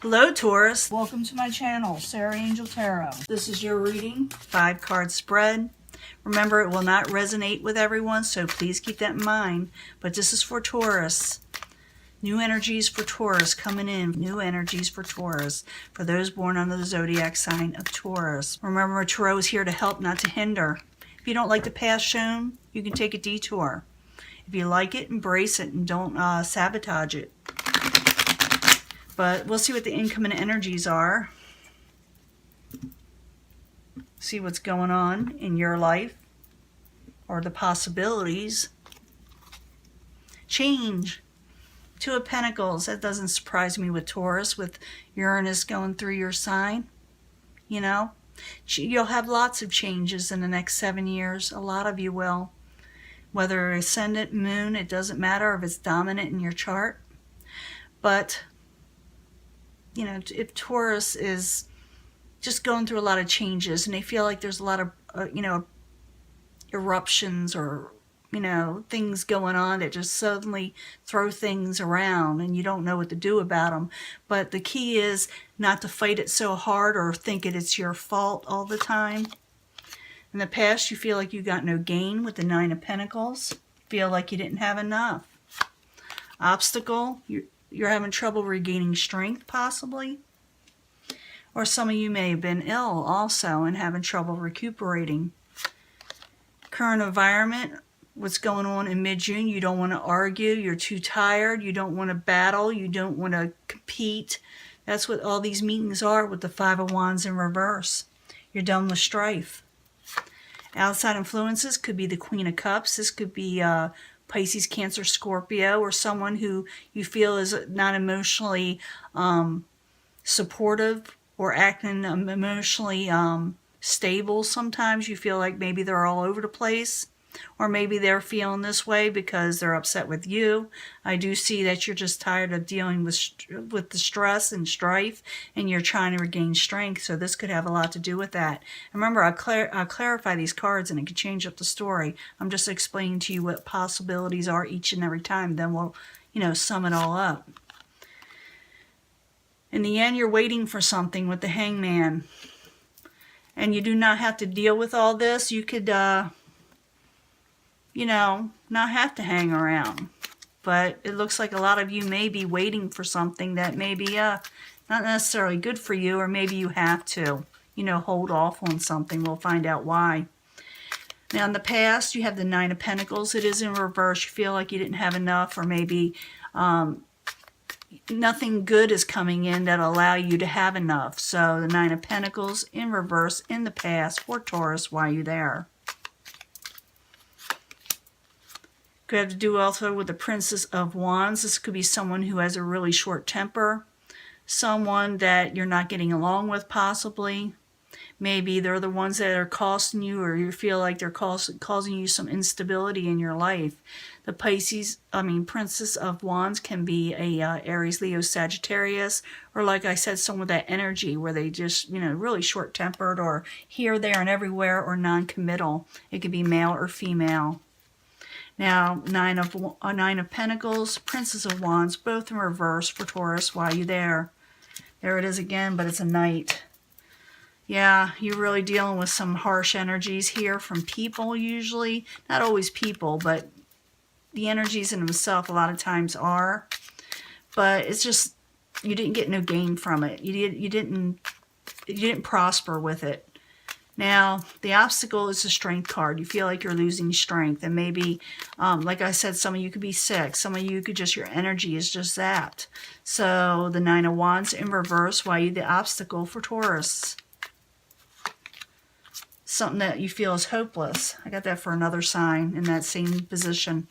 Hello Taurus, welcome to my channel, Sarah Angel Tarot. This is your reading, 5-card spread. Remember, it will not resonate with everyone, so please keep that in mind. But this is for Taurus. New energies for Taurus coming in. New energies for Taurus, for those born under the zodiac sign of Taurus. Remember, Tarot is here to help, not to hinder. If you don't like the path shown, you can take a detour. If you like it, embrace it and don't sabotage it. But we'll see what the incoming energies are. See what's going on in your life, or the possibilities. Change. 2 of Pentacles. That doesn't surprise me with Taurus, with Uranus going through your sign. You know, you'll have lots of changes in the next 7 years. A lot of you will. Whether ascendant, moon, it doesn't matter if it's dominant in your chart. But you know, if Taurus is just going through a lot of changes and they feel like there's a lot of, eruptions or, things going on that just suddenly throw things around and you don't know what to do about them. But the key is not to fight it so hard or think it's your fault all the time. In the past, you feel like you got no gain with the 9 of Pentacles. Feel like you didn't have enough. Obstacle, you're having trouble regaining strength, possibly. Or some of you may have been ill also and having trouble recuperating. Current environment, what's going on in mid-June, you don't want to argue, you're too tired, you don't want to battle, you don't want to compete. That's what all these meetings are with the 5 of Wands in reverse. You're done with strife. Outside influences could be the Queen of Cups. This could be Pisces, Cancer, Scorpio, or someone who you feel is not emotionally supportive or acting emotionally stable. Sometimes you feel like maybe they're all over the place, or maybe they're feeling this way because they're upset with you. I do see that you're just tired of dealing with the stress and strife, and you're trying to regain strength, so this could have a lot to do with that. Remember, I'll clarify these cards and it could change up the story. I'm just explaining to you what possibilities are each and every time, then we'll, sum it all up. In the end, you're waiting for something with the Hangman, and you do not have to deal with all this. You could not have to hang around. But it looks like a lot of you may be waiting for something that may be not necessarily good for you, or maybe you have to, hold off on something. We'll find out why. Now, in the past, you have the 9 of Pentacles. It is in reverse. You feel like you didn't have enough, or maybe nothing good is coming in that'll allow you to have enough. So the 9 of Pentacles in reverse in the past for Taurus. Why are you there? Could have to do also with the Princess of Wands. This could be someone who has a really short temper. Someone that you're not getting along with, possibly. Maybe they're the ones that are costing you, or you feel like they're causing you some instability in your life. The Princess of Wands can be a Aries, Leo, Sagittarius, or like I said, someone with that energy where they just, really short-tempered, or here, there, and everywhere, or non-committal. It could be male or female. Now, 9 of Pentacles, Princess of Wands, both in reverse for Taurus. Why are you there? There it is again, but it's a Knight. Yeah, you're really dealing with some harsh energies here from people usually. Not always people, but the energies in themselves a lot of times are. But it's just, you didn't get no gain from it. You didn't prosper with it. Now, the obstacle is the Strength card. You feel like you're losing strength. And maybe, like I said, some of you could be sick. Some of you could just, your energy is just zapped. So, the 9 of Wands in reverse. Why are you the obstacle for Taurus? Something that you feel is hopeless. I got that for another sign in that same position.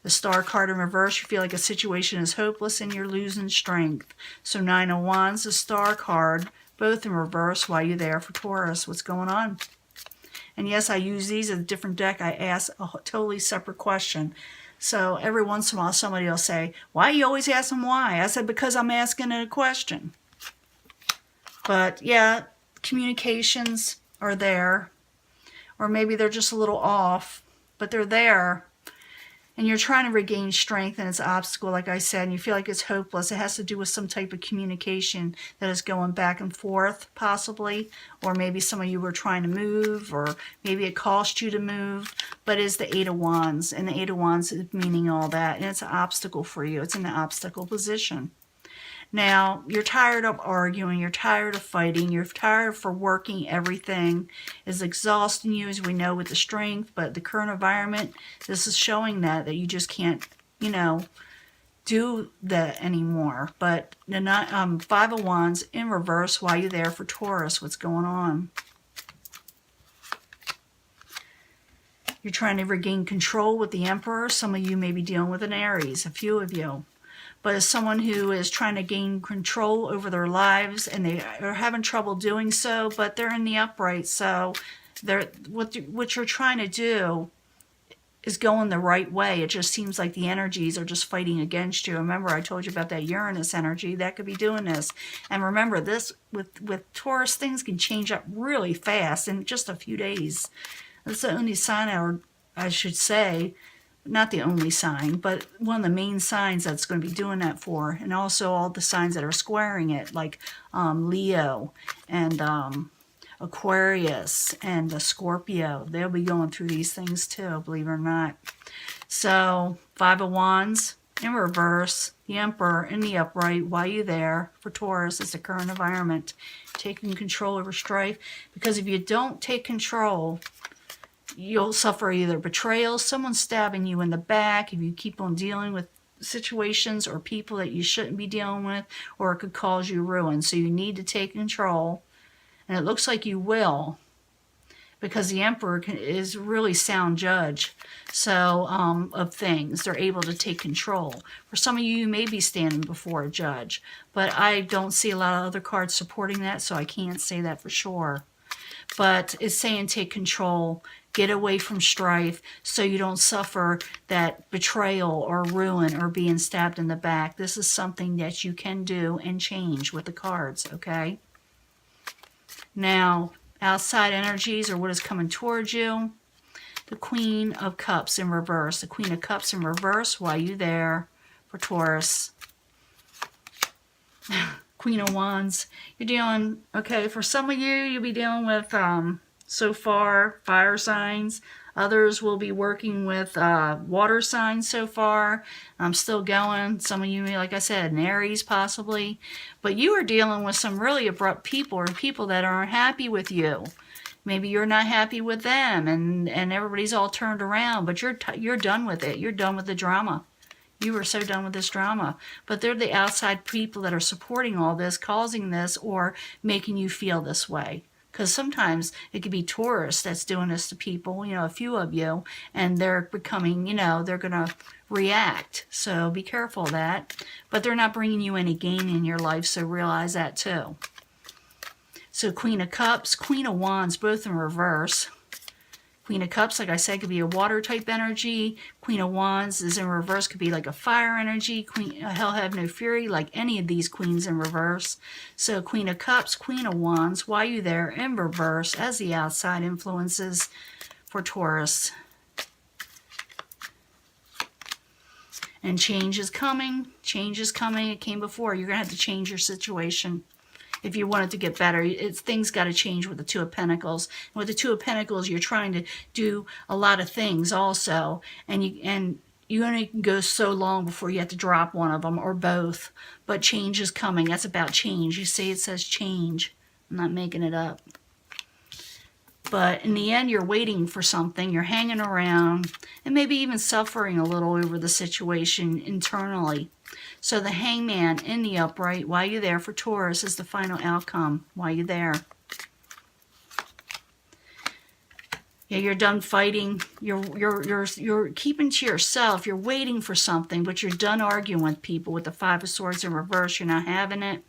The Star card in reverse. You feel like a situation is hopeless and you're losing strength. So, 9 of Wands, the Star card, both in reverse. Why are you there for Taurus? What's going on? And yes, I use these as a different deck. I ask a totally separate question. So every once in a while, somebody will say, why you always ask them why? I said, because I'm asking a question. But yeah, communications are there. Or maybe they're just a little off, but they're there. and you're trying to regain strength, and it's an obstacle, like I said, and you feel like it's hopeless. It has to do with some type of communication that is going back and forth, possibly, or maybe some of you were trying to move, or maybe it cost you to move, but it's the Eight of Wands, and the Eight of Wands is meaning all that, and it's an obstacle for you. It's in the obstacle position. Now, you're tired of arguing, you're tired of fighting, you're tired for working everything. It's exhausting you, as we know, with the strength, but the current environment, this is showing that you just can't, you know, do that anymore. But the Five of Wands in reverse, while you're there for Taurus, what's going on? You're trying to regain control with the Emperor. Some of you may be dealing with an Aries, a few of you. But as someone who is trying to gain control over their lives, and they are having trouble doing so, but they're in the upright, so what you're trying to do is going the right way. It just seems like the energies are just fighting against you. Remember, I told you about that Uranus energy. That could be doing this. And remember, this with Taurus, things can change up really fast in just a few days. That's the only sign, I should say, not the only sign, but one of the main signs that's going to be doing that for. And also all the signs that are squaring it, like Leo and Aquarius and the Scorpio. They'll be going through these things too, believe it or not. So, Five of Wands in reverse, the Emperor in the upright, while you're there for Taurus is the current environment. Taking control over strife. Because if you don't take control, you'll suffer either betrayal, someone stabbing you in the back, if you keep on dealing with situations or people that you shouldn't be dealing with, or it could cause you ruin. So you need to take control. And it looks like you will, because the Emperor is really sound judge of things. They're able to take control. For some of you, you may be standing before a judge, but I don't see a lot of other cards supporting that, so I can't say that for sure. But it's saying take control, get away from strife, so you don't suffer that betrayal or ruin or being stabbed in the back. This is something that you can do and change with the cards, okay? Now, outside energies, or what is coming towards you, the Queen of Cups in reverse. The Queen of Cups in reverse, while you're there for Taurus. Queen of Wands. You're dealing, okay, for some of you, you'll be dealing with, so far, fire signs. Others will be working with water signs so far. I'm still going. Some of you, like I said, an Aries possibly. But you are dealing with some really abrupt people, or people that aren't happy with you. Maybe you're not happy with them, and everybody's all turned around, but you're done with it. You're done with the drama. You are so done with this drama. But they're the outside people that are supporting all this, causing this, or making you feel this way. Because sometimes it could be Taurus that's doing this to people, you know, a few of you, and they're becoming, you know, they're going to react. So be careful of that. But they're not bringing you any gain in your life, so realize that too. So Queen of Cups, Queen of Wands, both in reverse. Queen of Cups, like I said, could be a water type energy. Queen of Wands is in reverse, could be like a fire energy. Hell have no fury, like any of these queens in reverse. So Queen of Cups, Queen of Wands, while you're there in reverse as the outside influences for Taurus. And change is coming. Change is coming. It came before. You're going to have to change your situation. If you want it to get better, things got to change with the Two of Pentacles. And with the Two of Pentacles, you're trying to do a lot of things also. And you only can go so long before you have to drop one of them, or both. But change is coming. That's about change. You see, it says change. I'm not making it up. But in the end, you're waiting for something. You're hanging around, and maybe even suffering a little over the situation internally. So the Hangman in the upright, while you're there for Taurus, is the final outcome while you're there. Yeah, you're done fighting. You're keeping to yourself. You're waiting for something, but you're done arguing with people. With the Five of Swords in reverse, you're not having it.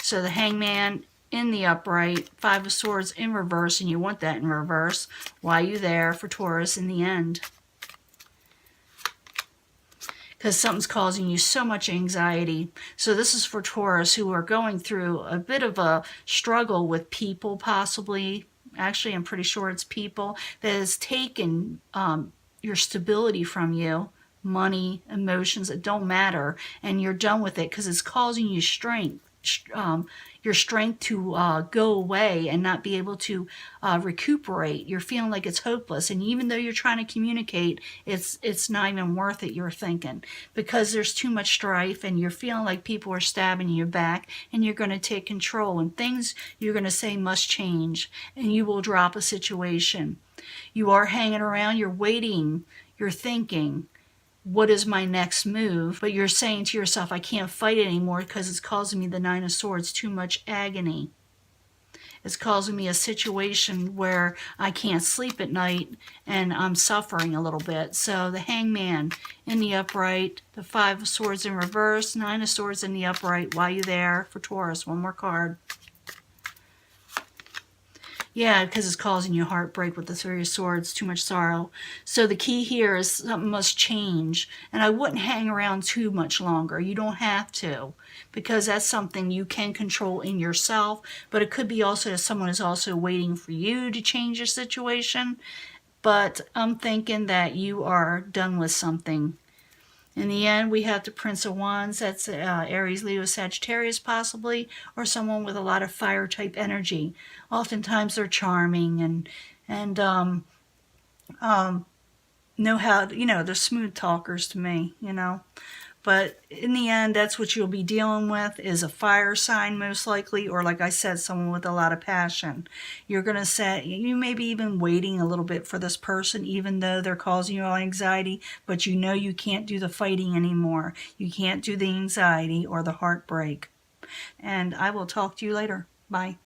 So the Hangman in the upright, Five of Swords in reverse, and you want that in reverse while you're there for Taurus in the end. Because something's causing you so much anxiety. So this is for Taurus, who are going through a bit of a struggle with people, possibly. Actually, I'm pretty sure it's people that has taken your stability from you, money, emotions, it don't matter, and you're done with it because it's causing you strength. Your strength to go away and not be able to recuperate. You're feeling like it's hopeless, and even though you're trying to communicate, it's not even worth it, you're thinking, because there's too much strife, and you're feeling like people are stabbing you back, and you're going to take control, and things you're going to say must change, and you will drop a situation. You are hanging around, you're waiting, you're thinking, what is my next move? But you're saying to yourself, I can't fight anymore because it's causing me the Nine of Swords, too much agony. It's causing me a situation where I can't sleep at night and I'm suffering a little bit. So the Hangman in the upright, the Five of Swords in reverse, Nine of Swords in the upright. Why are you there for Taurus? One more card. Yeah, because it's causing you heartbreak with the Three of Swords, too much sorrow. So the key here is something must change. And I wouldn't hang around too much longer. You don't have to, because that's something you can control in yourself. But it could be also that someone is also waiting for you to change your situation. But I'm thinking that you are done with something. In the end, we have the Prince of Wands. That's Aries, Leo, Sagittarius possibly, or someone with a lot of fire-type energy. Oftentimes they're charming and know how, they're smooth talkers to me, But in the end, that's what you'll be dealing with, is a fire sign most likely, or like I said, someone with a lot of passion. You're going to say, you may be even waiting a little bit for this person, even though they're causing you all anxiety, but you know you can't do the fighting anymore. You can't do the anxiety or the heartbreak. And I will talk to you later. Bye.